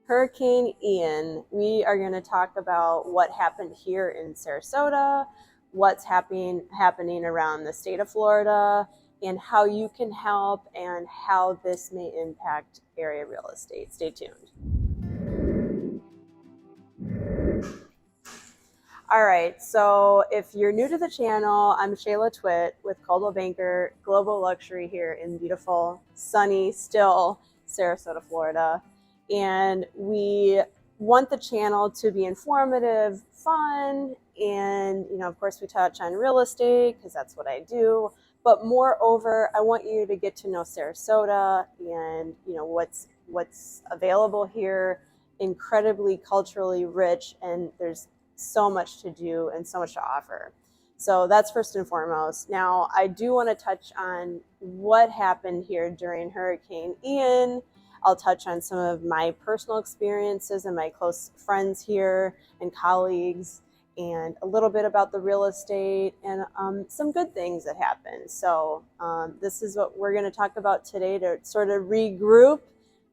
Hurricane Ian. We are going to talk about what happened here in Sarasota, what's happening around the state of Florida, and how you can help and how this may impact area real estate. Stay tuned. All right, so if you're new to the channel, I'm shaylatwit with Coldwell Banker Global Luxury here in beautiful, sunny, still Sarasota, Florida. And we want the channel to be informative, fun, and of course we touch on real estate because that's what I do. But moreover, I want you to get to know Sarasota and what's available here. Incredibly culturally rich, and there's so much to do and so much to offer. So that's first and foremost. Now, I do want to touch on what happened here during Hurricane Ian. I'll touch on some of my personal experiences and my close friends here and colleagues, and a little bit about the real estate and some good things that happened. So this is what we're going to talk about today to sort of regroup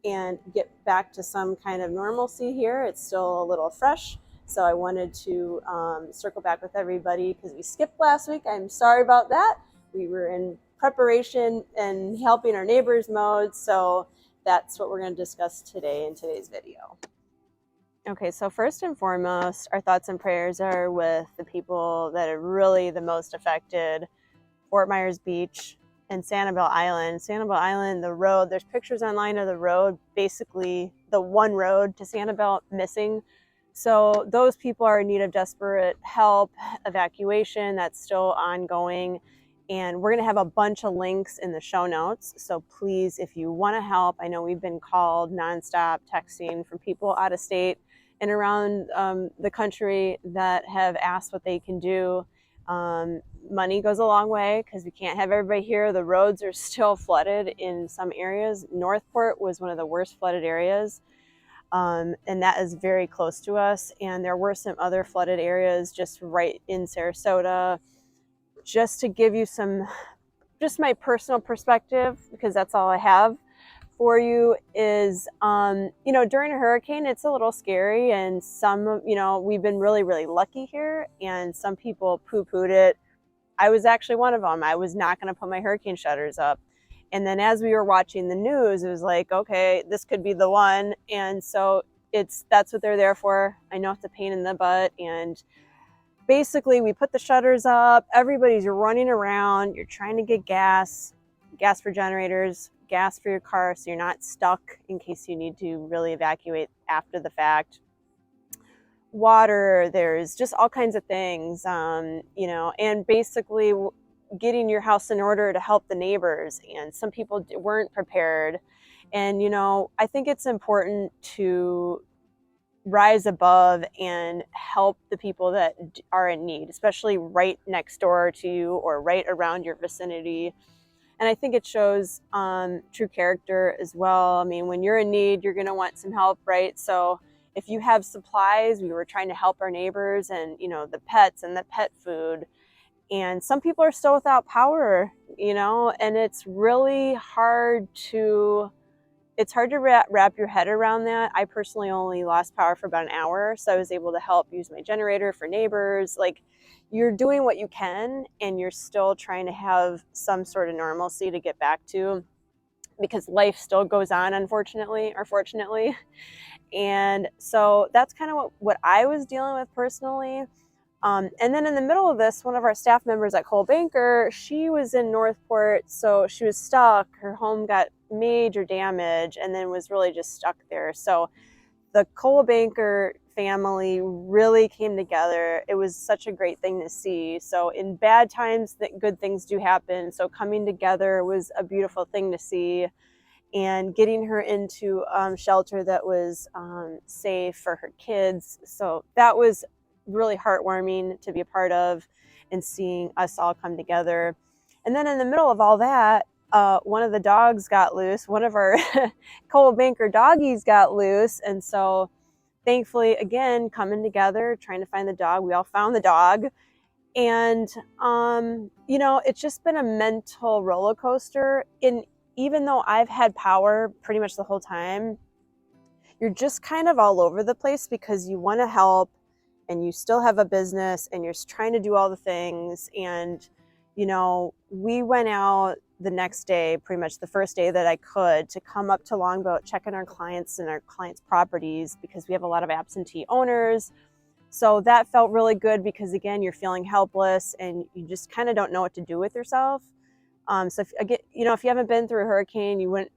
and get back to some kind of normalcy here. It's still a little fresh. So I wanted to circle back with everybody because we skipped last week. I'm sorry about that. We were in preparation and helping our neighbors mode. So that's what we're going to discuss today in today's video. Okay, so first and foremost, our thoughts and prayers are with the people that are really the most affected. Fort Myers Beach and Sanibel Island. Sanibel Island, the road, there's pictures online of the road, basically the one road to Sanibel missing. So those people are in need of desperate help, evacuation, that's still ongoing. And we're going to have a bunch of links in the show notes. So please, if you want to help, I know we've been called nonstop texting from people out of state and around the country that have asked what they can do. Money goes a long way because we can't have everybody here. The roads are still flooded in some areas. Northport was one of the worst flooded areas. And that is very close to us. And there were some other flooded areas just right in Sarasota. Just to give you just my personal perspective, because that's all I have for you, is, during a hurricane, it's a little scary. And we've been really, really lucky here. And some people poo-pooed it. I was actually one of them. I was not going to put my hurricane shutters up. And then as we were watching the news, it was like, okay, this could be the one. And so that's what they're there for. I know it's a pain in the butt. And basically we put the shutters up, everybody's running around, you're trying to get gas for generators, gas for your car so you're not stuck in case you need to really evacuate after the fact. Water, there's just all kinds of things, and basically getting your house in order to help the neighbors. And some people weren't prepared. And, I think it's important to rise above and help the people that are in need, especially right next door to you or right around your vicinity. And I think it shows true character as well. I mean, when you're in need, you're going to want some help, right? So if you have supplies, we were trying to help our neighbors and, the pets and the pet food. And some people are still without power, and it's really hard to wrap your head around that. I personally only lost power for about an hour, so I was able to help use my generator for neighbors. Like, you're doing what you can, and you're still trying to have some sort of normalcy to get back to, because life still goes on, unfortunately or fortunately. And so that's kind of what I was dealing with personally. And then in the middle of this, one of our staff members at Coldwell Banker, she was in Northport, so she was stuck. Her home got major damage and then was really just stuck there. So the Coldwell Banker family really came together. It was such a great thing to see. So in bad times, good things do happen. So coming together was a beautiful thing to see. And getting her into shelter that was safe for her kids. So that was really heartwarming to be a part of, and seeing us all come together. And then in the middle of all that, one of the dogs got loose. One of our Coldwell Banker doggies got loose. And so thankfully, again, coming together, trying to find the dog. We all found the dog. And, it's just been a mental roller coaster. Even though I've had power pretty much the whole time, you're just kind of all over the place because you want to help and you still have a business and you're trying to do all the things. And, you know, we went out the next day, pretty much the first day that I could, to come up to Longboat, check in our clients and our clients' properties because we have a lot of absentee owners. So that felt really good because, again, you're feeling helpless and you just kind of don't know what to do with yourself. So if, again, you know, if you haven't been through a hurricane, you wouldn't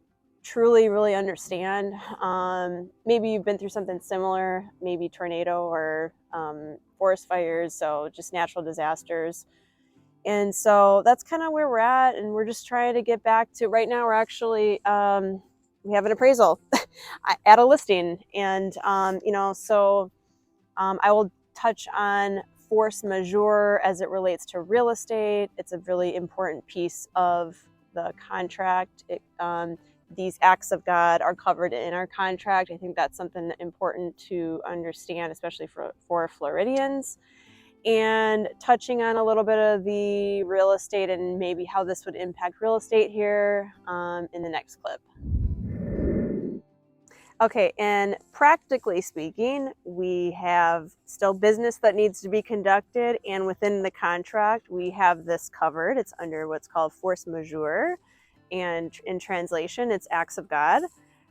truly really understand. Maybe you've been through something similar, maybe tornado or forest fires, so just natural disasters. And so that's kind of where we're at, and we're just trying to get back to, right now we're actually, we have an appraisal at a listing. And, you know, so I will touch on force majeure as it relates to real estate. It's a really important piece of the contract. These acts of God are covered in our contract. I think that's something important to understand, especially for Floridians. And touching on a little bit of the real estate and maybe how this would impact real estate here in the next clip. Okay, and practically speaking, we have still business that needs to be conducted, and within the contract, we have this covered. It's under what's called force majeure, and in translation, it's acts of God.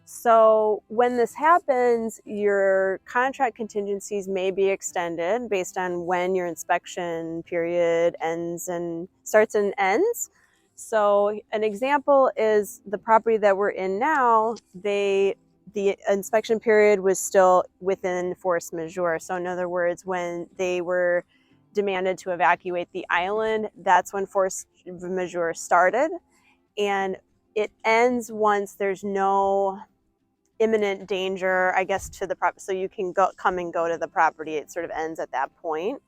So when this happens, your contract contingencies may be extended based on when your inspection period ends and starts and ends. So an example is the property that we're in now, the inspection period was still within force majeure. So in other words, when they were demanded to evacuate the island, that's when force majeure started. And it ends once there's no imminent danger, I guess, to the property. So you can come and go to the property. It sort of ends at that point.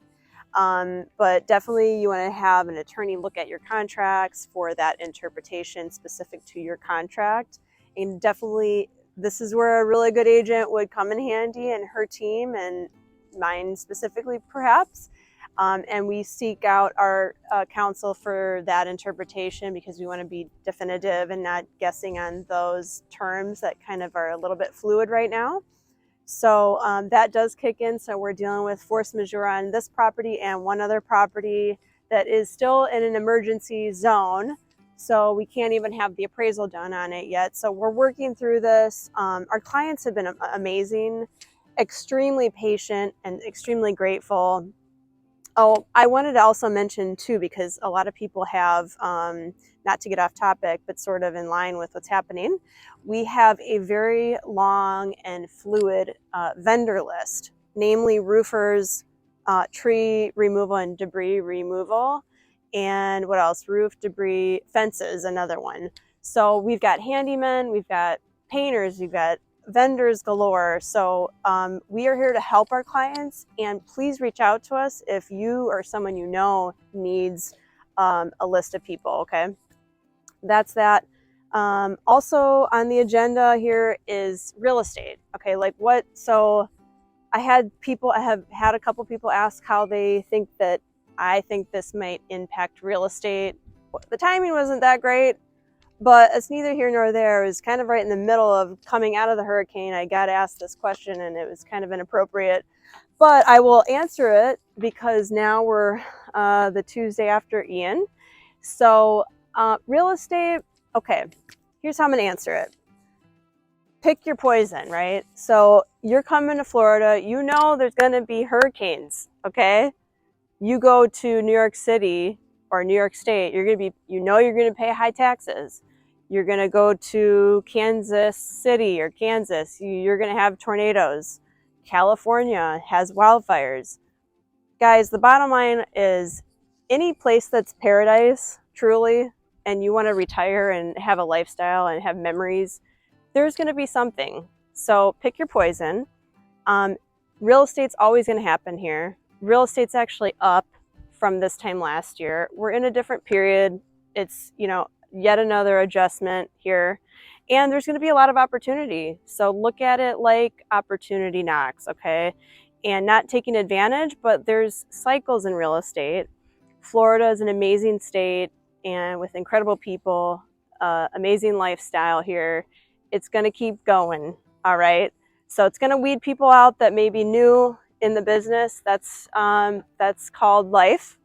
But definitely you want to have an attorney look at your contracts for that interpretation specific to your contract. And definitely this is where a really good agent would come in handy, and her team, and mine specifically perhaps. And we seek out our counsel for that interpretation because we want to be definitive and not guessing on those terms that kind of are a little bit fluid right now. So that does kick in. So we're dealing with force majeure on this property and one other property that is still in an emergency zone. So we can't even have the appraisal done on it yet. So we're working through this. Our clients have been amazing, extremely patient, and extremely grateful. Oh, I wanted to also mention too, because a lot of people have, not to get off topic, but sort of in line with what's happening, we have a very long and fluid vendor list, namely roofers, tree removal and debris removal, and what else? Roof debris, fences, another one. So we've got handymen, we've got painters, we've got vendors galore. So we are here to help our clients, and please reach out to us if you or someone you know needs a list of people. Okay, that's that. Also on the agenda here is real estate. Okay, like what? So I have had a couple people ask how they think that I think this might impact real estate. The timing wasn't that great, but it's neither here nor there. It was kind of right in the middle of coming out of the hurricane. I got asked this question and it was kind of inappropriate, but I will answer it because now we're the Tuesday after Ian. So real estate, okay, here's how I'm gonna answer it. Pick your poison, right? So you're coming to Florida, you know there's gonna be hurricanes, okay? You go to New York City or New York State, you're gonna pay high taxes. You're gonna go to Kansas City or Kansas, you're gonna have tornadoes. California has wildfires. Guys, the bottom line is any place that's paradise, truly, and you wanna retire and have a lifestyle and have memories, there's gonna be something. So pick your poison. Real estate's always gonna happen here. Real estate's actually up from this time last year. We're in a different period. It's, you know, yet another adjustment here, and there's going to be a lot of opportunity. So look at it like opportunity knocks, okay? And not taking advantage, but there's cycles in real estate. Florida is an amazing state and with incredible people, amazing lifestyle here. It's going to keep going, all right? So it's going to weed people out that may be new in the business. That's called life.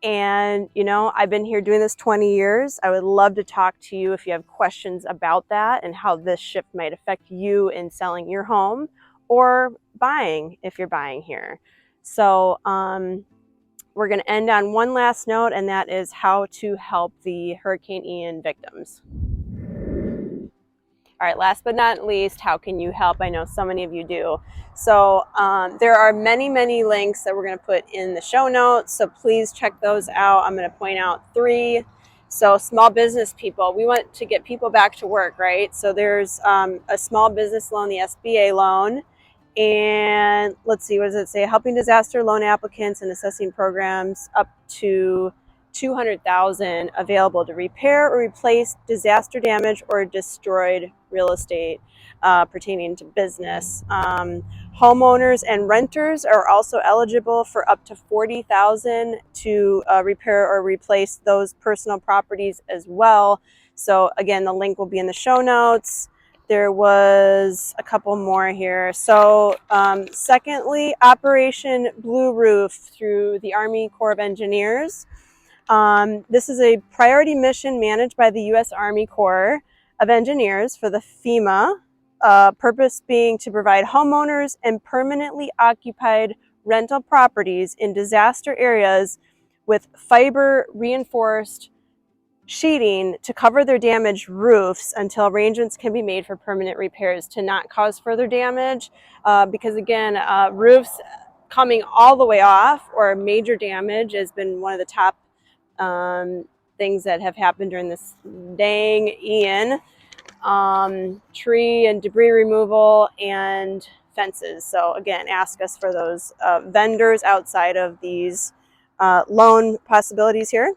And, you know, I've been here doing this 20 years. I would love to talk to you if you have questions about that and how this shift might affect you in selling your home or buying if you're buying here. So we're going to end on one last note, and that is how to help the Hurricane Ian victims. All right, last but not least, how can you help? I know so many of you do. So there are many, many links that we're going to put in the show notes. So please check those out. I'm going to point out 3. So small business people, we want to get people back to work, right? So there's a small business loan, the SBA loan. And let's see, what does it say? Helping disaster loan applicants and assessing programs up to $200,000 available to repair or replace disaster damage or destroyed real estate pertaining to business. Homeowners and renters are also eligible for up to $40,000 to repair or replace those personal properties as well. So again, the link will be in the show notes. There was a couple more here. So secondly, Operation Blue Roof through the Army Corps of Engineers. This is a priority mission managed by the U.S. Army Corps of Engineers for the FEMA, purpose being to provide homeowners and permanently occupied rental properties in disaster areas with fiber reinforced sheeting to cover their damaged roofs until arrangements can be made for permanent repairs to not cause further damage. Because again, roofs coming all the way off or major damage has been one of the top things that have happened during this dang Ian. Tree and debris removal and fences. So again, ask us for those vendors outside of these loan possibilities here.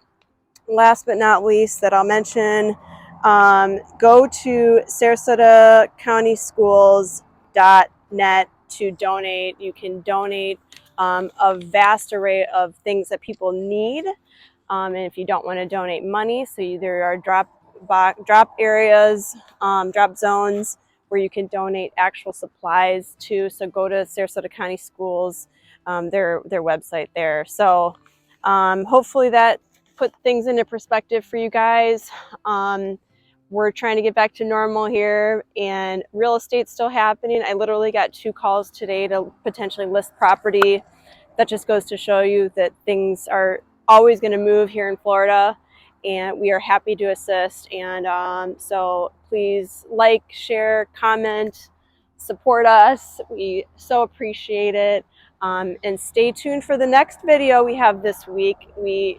Last but not least that I'll mention, go to Sarasota County Schools.net to donate. You can donate a vast array of things that people need. And if you don't want to donate money, so there are drop areas, drop zones where you can donate actual supplies to. So go to Sarasota County Schools, their website there. So hopefully that put things into perspective for you guys. We're trying to get back to normal here, and real estate's still happening. I literally got 2 calls today to potentially list property. That just goes to show you that things are always going to move here in Florida, and we are happy to assist. And so please like, share, comment, support us. We so appreciate it. And stay tuned for the next video we have this week. We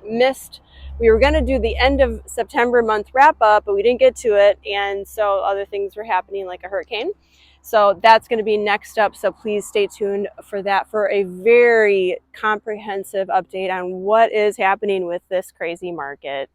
were going to do the end of September month wrap up, but we didn't get to it. And so other things were happening, like a hurricane. So that's going to be next up. So please stay tuned for that, for a very comprehensive update on what is happening with this crazy market.